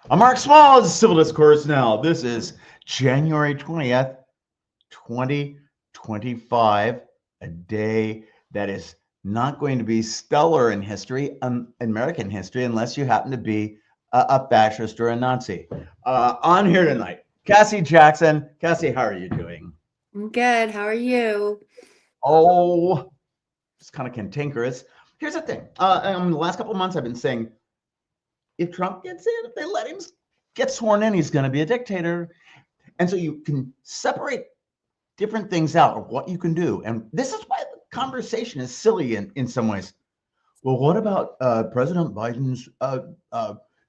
I'm Mark Small. This is Civil Discourse Now. This is January 20th, 2025, a day that is not going to be stellar in history, American history, unless you happen to be a fascist or a Nazi. On here tonight, Cassie Jackson. Cassie, how are you doing? I'm good. How are you? Oh, it's kind of cantankerous. Here's the thing. In the last couple of months, I've been saying if Trump gets in, if they let him get sworn in, he's going to be a dictator. And so you can separate different things out of what you can do. And this is why the conversation is silly in some ways. Well, what about President Biden's,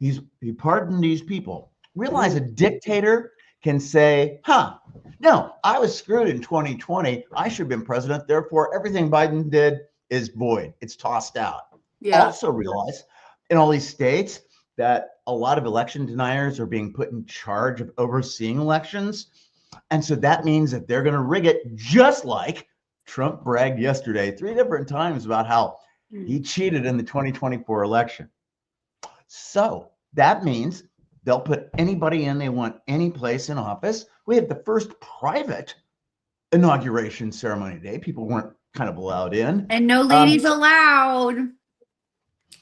he pardoned these people. Realize a Mm. dictator can say, no, I was screwed in 2020. I should have been president. Therefore, everything Biden did is void. It's tossed out. Yeah. Also realize in all these states that a lot of election deniers are being put in charge of overseeing elections. And so that means that they're going to rig it just like Trump bragged yesterday, 3 different times about how he Mm. cheated in the 2024 election. So that means they'll put anybody in they want any place in office. We had the first private inauguration ceremony today. People weren't kind of allowed in. And no Um, ladies allowed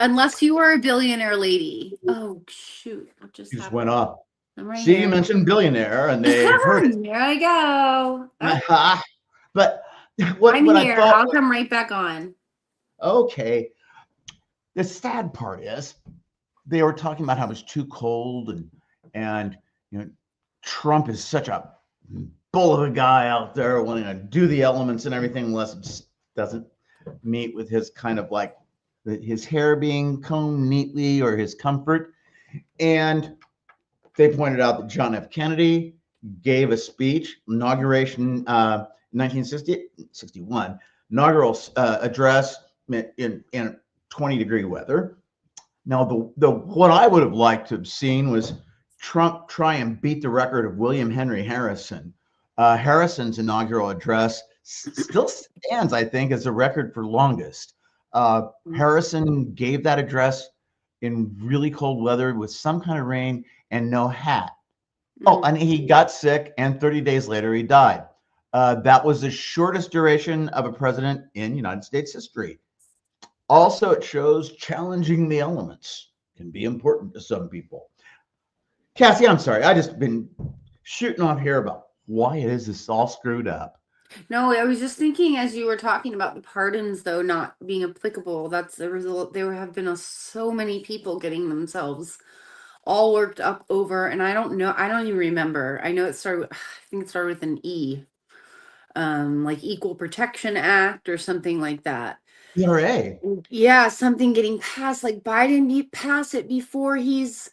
unless you are a billionaire lady. Oh, shoot. What just just went happened? off. I'm right See, you here. mentioned billionaire, and they heard it. There I go. Oh, But I'm what I here. thought I'll was come right back on. okay. The sad part is they were talking about how it was too cold and you know Trump is such a bull of a guy out there wanting to do the elements and everything unless it just doesn't meet with his kind of like his hair being combed neatly or his comfort. And they pointed out that John F. Kennedy gave a speech, inauguration 1961, inaugural address in 20-degree weather. Now, the what I would have liked to have seen was Trump try and beat the record of William Henry Harrison. Harrison's inaugural address still stands, I think, as a record for longest. Harrison gave that address in really cold weather with some kind of rain and no hat. Oh, Mm. and he got sick, and 30 days later, he died. That was the shortest duration of a president in United States history. Also, it shows challenging the elements can be important to some people. Cassie, I'm sorry. I just been shooting off here about why it is this all screwed up. No, I was just thinking as you were talking about the pardons, though, not being applicable. That's the result. There have been so many people getting themselves all worked up over, and I don't know. I don't even remember. I know it started. I think it started with an E, like Equal Protection Act or something like that. ERA. Yeah, something getting passed. Like Biden pass it before he's.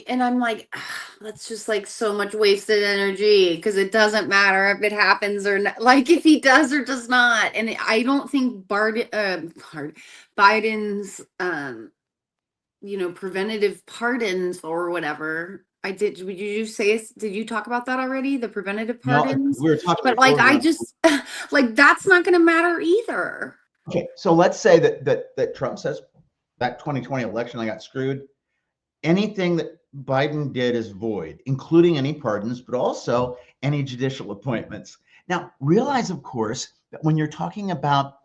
And I'm like, that's just like so much wasted energy because it doesn't matter if it happens or not. Like if he does or does not. And I don't think Biden's preventative pardons or whatever. I did. Did you say? Did you talk about that already? The preventative No, pardons, we were talking but like I beforehand. just like that's not going to matter either. Okay, so let's say that Trump says that 2020 election I got screwed. Anything that Biden did is void, including any pardons, but also any judicial appointments. Now, realize, of course, that when you're talking about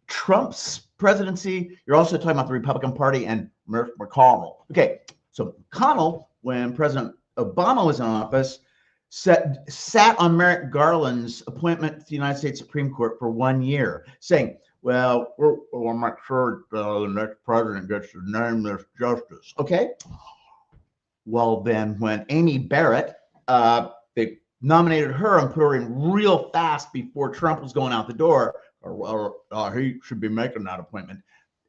Trump's presidency, you're also talking about the Republican Party and McConnell. Okay, so McConnell, when President Obama was in office, sat on Merrick Garland's appointment to the United States Supreme Court for 1 year, saying, well, we'll make sure the next president gets to name this justice. Okay. Well, then when Amy Barrett, they nominated her and put her in real fast before Trump was going out the door, or he should be making that appointment.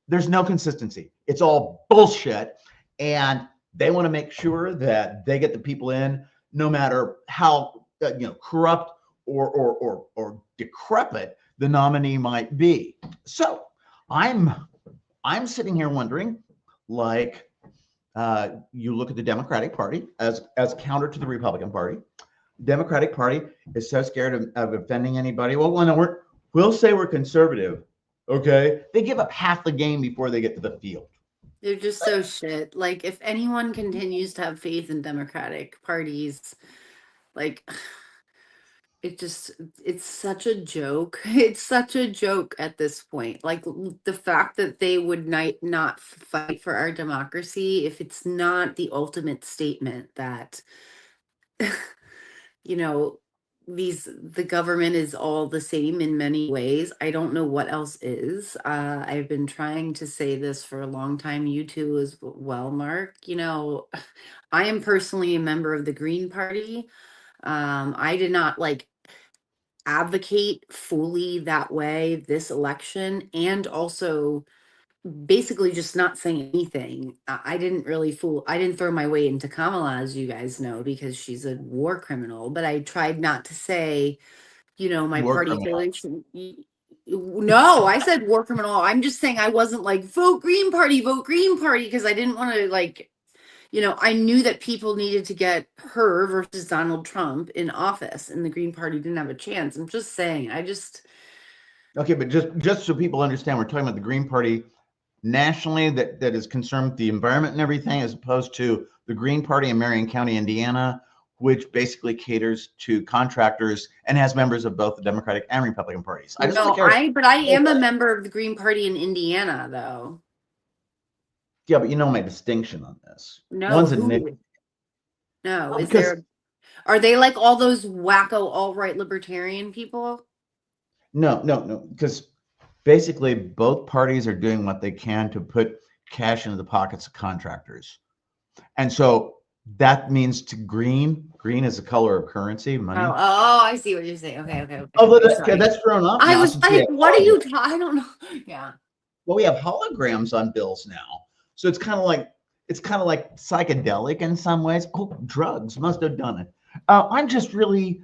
There's no consistency. It's all bullshit. And they want to make sure that they get the people in, no matter how corrupt or decrepit the nominee might be. So I'm sitting here wondering, like, you look at the Democratic Party as counter to the Republican Party. Democratic Party is so scared of offending anybody. Well, we'll say we're conservative. Okay, they give up half the game before they get to the field. They're just so shit. Like, if anyone continues to have faith in Democratic parties, like, it's such a joke. It's such a joke at this point. Like, the fact that they would not fight for our democracy if it's not the ultimate statement that, you know, the government is all the same in many ways. I don't know what else is. I've been trying to say this for a long time. You too as well, Mark. I am personally a member of the Green Party. I did not like advocate fully that way this election, and also basically just not saying anything. I didn't really I didn't throw my weight into Kamala, as you guys know, because she's a war criminal, but I tried not to say, my War party criminal. affiliation. No, I said war criminal. I'm just saying I wasn't like vote Green Party, because I didn't want to I knew that people needed to get her versus Donald Trump in office, and the Green Party didn't have a chance. I'm just saying, Okay, but just so people understand, we're talking about the Green Party nationally that is concerned with the environment and everything, as opposed to the Green Party in Marion County, Indiana, which basically caters to contractors and has members of both the Democratic and Republican parties. I just want to but I am a member of the Green Party in Indiana, though. yeah, but you know my distinction on this. No, One's a who? No, is because there? Are they like all those wacko alt-right libertarian people? no, because basically both parties are doing what they can to put cash into the pockets of contractors. And so that means to green is a color of currency, money. I see what you're saying. Okay. Oh, Sorry. that's thrown up I now. was like, what are you talking? I don't know. Yeah. Well, we have holograms on bills now. So it's kind of like psychedelic in some ways. Oh, drugs must have done it. I'm just really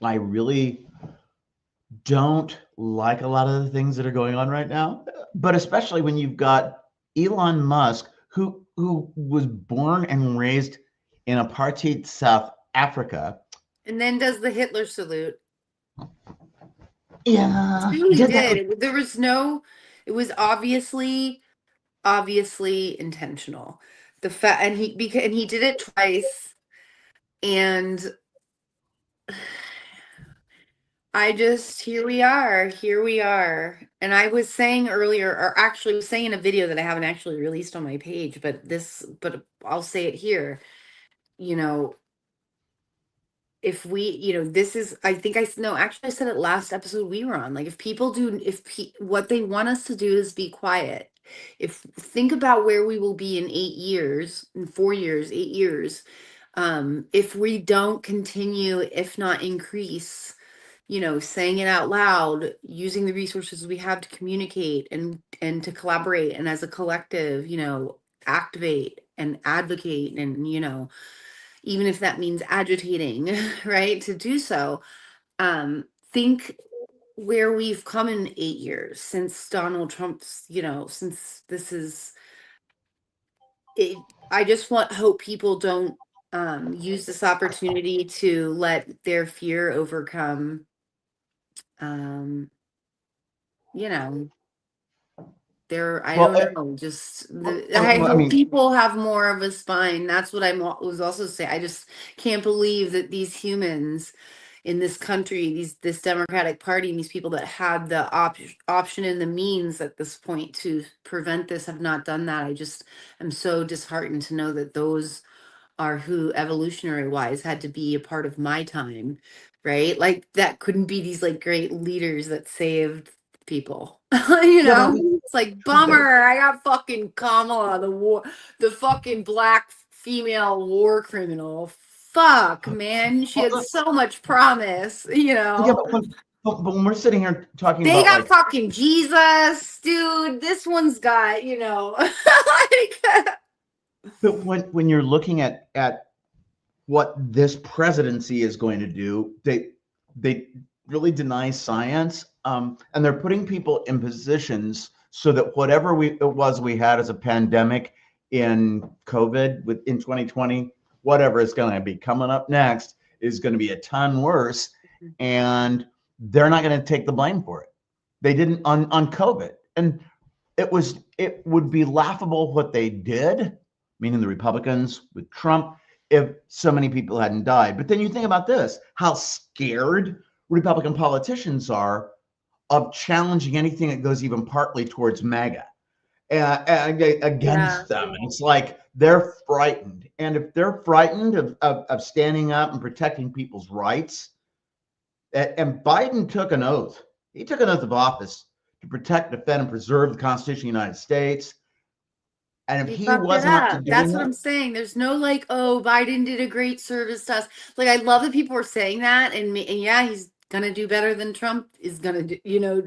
I really don't like a lot of the things that are going on right now, but especially when you've got Elon Musk, who was born and raised in apartheid South Africa, and then does the Hitler salute. Yeah, He did that. did. There was no. It was obviously intentional. The fact, and he did it twice, and here we are. And I was saying earlier, or actually was saying in a video that I haven't actually released on my page, but I'll say it here. If we, this is, I think no, actually I said it last episode we were on. Like, if people do, what they want us to do is be quiet. Think about where we will be in 8 years, in 4 years, 8 years, if we don't continue, if not increase, saying it out loud, using the resources we have to communicate and to collaborate, and as a collective, activate and advocate, and even if that means agitating, right, to do so. Think where we've come in 8 years since Donald Trump's, since this is it. I just hope people don't use this opportunity to let their fear overcome, um, you know, I Well, don't know, I I hope mean, people have more of a spine. That's what was also saying. I just can't believe that these humans in this country, this Democratic Party, and these people that had the option and the means at this point to prevent this have not done that. I just am so disheartened to know that those are who evolutionary wise had to be a part of my time, right? Like, that couldn't be these like great leaders that saved people. yeah, but It's like, bummer, I got fucking Kamala, the fucking black female war criminal. Fuck, man, she had so much promise. yeah, but when we're sitting here talking They about got like, fucking Jesus, dude. This one's got, like, but when you're looking at what this presidency is going to do, they really deny science, and they're putting people in positions so that whatever we had as a pandemic in COVID in 2020, whatever is going to be coming up next is going to be a ton worse, and they're not going to take the blame for it. They didn't on COVID, and it would be laughable what they did, meaning the Republicans with Trump, if so many people hadn't died. But then you think about this, how scared Republican politicians are of challenging anything that goes even partly towards MAGA and against them. And it's like they're frightened. And if they're frightened of standing up and protecting people's rights, and Biden took an oath. He took an oath of office to protect, defend, and preserve the Constitution of the United States. And if he wasn't up to doing that's what that, I'm saying. There's no like, oh, Biden did a great service to us. Like, I love that people are saying that, and yeah, he's gonna do better than Trump is gonna do, you know.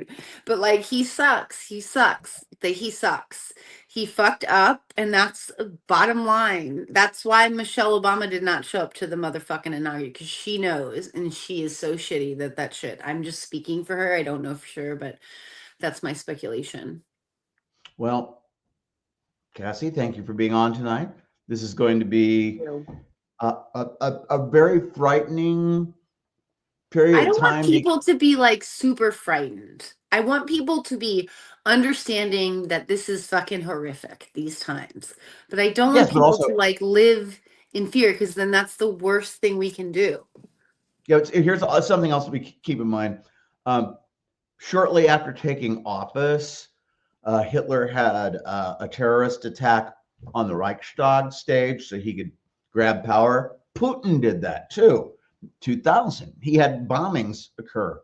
But like, he sucks. He sucks. He sucks. He fucked up, and that's bottom line. That's why Michelle Obama did not show up to the motherfucking inauguration, because she knows, and she is so shitty that shit. I'm just speaking for her. I don't know for sure, but that's my speculation. well, Cassie, thank you for being on tonight. This is going to be a very frightening period I of don't want time. people to be like super frightened. I want people to be understanding that this is fucking horrific these times. But I don't want Yes, but people also, to like live in fear, because then that's the worst thing we can do. here's something else to keep in mind. Shortly after taking office, Hitler had a terrorist attack on the Reichstag stage so he could grab power. Putin did that too. 2000, he had bombings occur.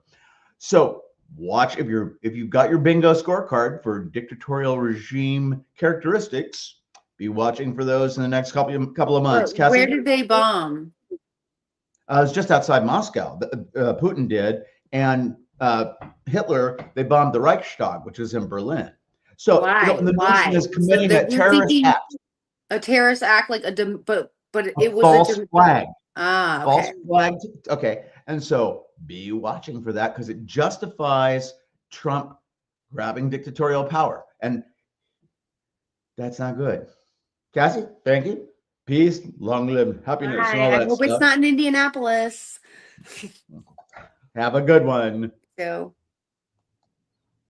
So watch, if you've got your bingo scorecard for dictatorial regime characteristics, be watching for those in the next couple of months. But Cassie? where did they bomb? It was just outside Moscow. Putin did, and Hitler, they bombed the Reichstag, which is in Berlin. So Why? the notion is committing So a terrorist act, a terrorist act, like but it was false flag. Okay. False flag. Okay. And so be watching for that, because it justifies Trump grabbing dictatorial power. And that's not good. Cassie, thank you. Peace, long live, happiness, and all that I hope stuff. it's not in Indianapolis. Have a good one. So.